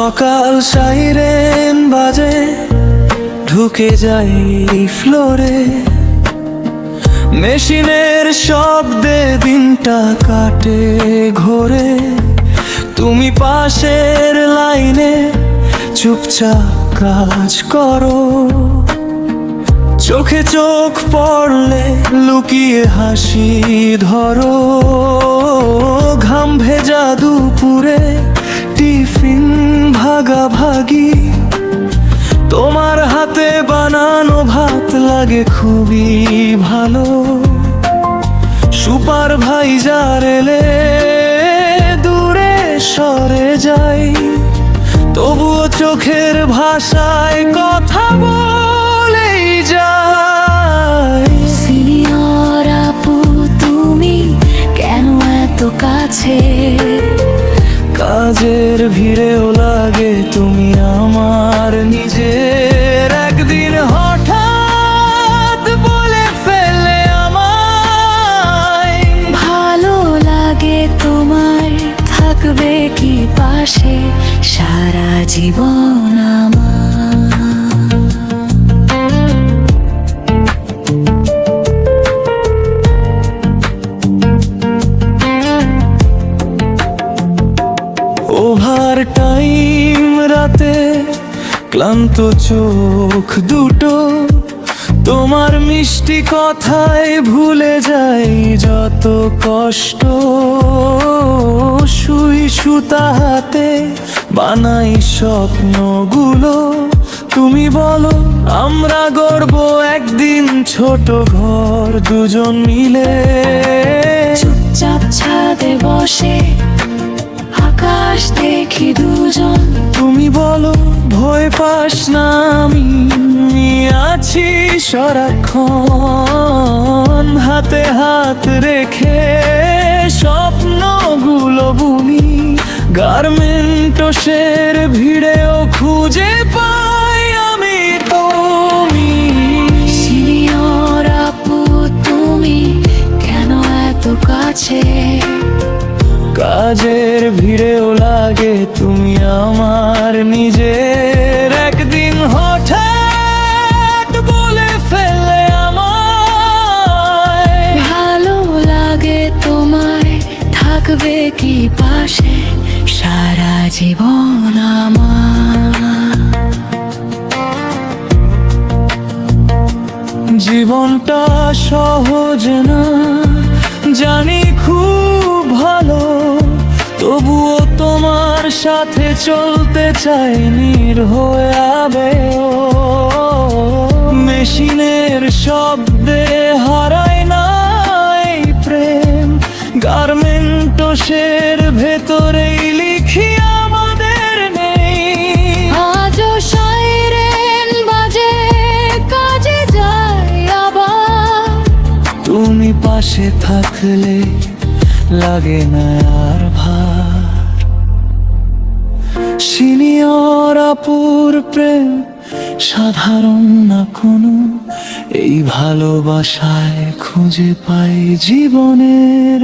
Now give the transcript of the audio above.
সকাল সাইরেন বাজে, ঢুকে যাই ফ্লোরে, মেশিনের শব্দে দিনটা কাটে ঘোরে। তুমি পাশের লাইনে চুপচাপ কাজ করো, চোখে চোখ পড়লে লুকিয়ে হাসি ধরো। ঘাম ভেজা দুপুরে টিফিন ভাগাভাগি, তোমার হাতে বানানো ভাত লাগে খুবই ভালো। সুপারভাইজার এলে দূরে সরে যাই, তবুও চোখের ভাষায় কথা বলেই যাই। সিনিয়র আপু তুমি কেন এত কাছে? কাজের ভিড়েও লাগে তুমি আমার নিজের। একদিন হঠাৎ বলে ফেলে আমায়, ভালো লাগে তোমার, থাকবে কি পাশে সারা জীবন আমার। ওভার টাইম রাতে ক্লান্ত চোখ দুটো, তোমার মিষ্টি কথায় ভুলে যাই যত কষ্ট। সুই সুতা হাতে বানাই স্বপ্নগুলো, তুমি বলো আমরা গড়ব একদিন ছোট ঘর দুজন মিলে। চুপচাপ ছাদে বসে আকাশ দেখি দুজন, তুমি বলো ভয় পাস না, আমি আছি সারাক্ষণ। হাতে হাত রেখে স্বপ্নগুলো বুনি, গার্মেন্টসের ভিড়েও খুঁজে পাই আমি তুমি। সিনিয়র আপু তুমি কেন এত কাছে? কাজের ভিড়েও লাগে তুমি আমার নিজের। একদিন হঠাৎ বলে ফেলে আমায়, ভালো লাগে তোমায়, থাকবে কি পাশে সারা জীবন আমার। জীবনটা সহজ না জানি খুব ভালো, তবুও তোমার সাথে চলতে চাই নির্ভয়াবে। মেশিনের শব্দে হারায় না এই প্রেম, গার্মেন্টসের ভেতরেই লিখি আমাদের নেই। আজও সাইরেন বাজে, কাজে যাই আবার। তুমি পাশে থাকলে লাগে না আর ভার। সিনিয়র আপুর প্রেম সাধারণ না কোনো, এই ভালোবাসায় খুঁজে পাই জীবনের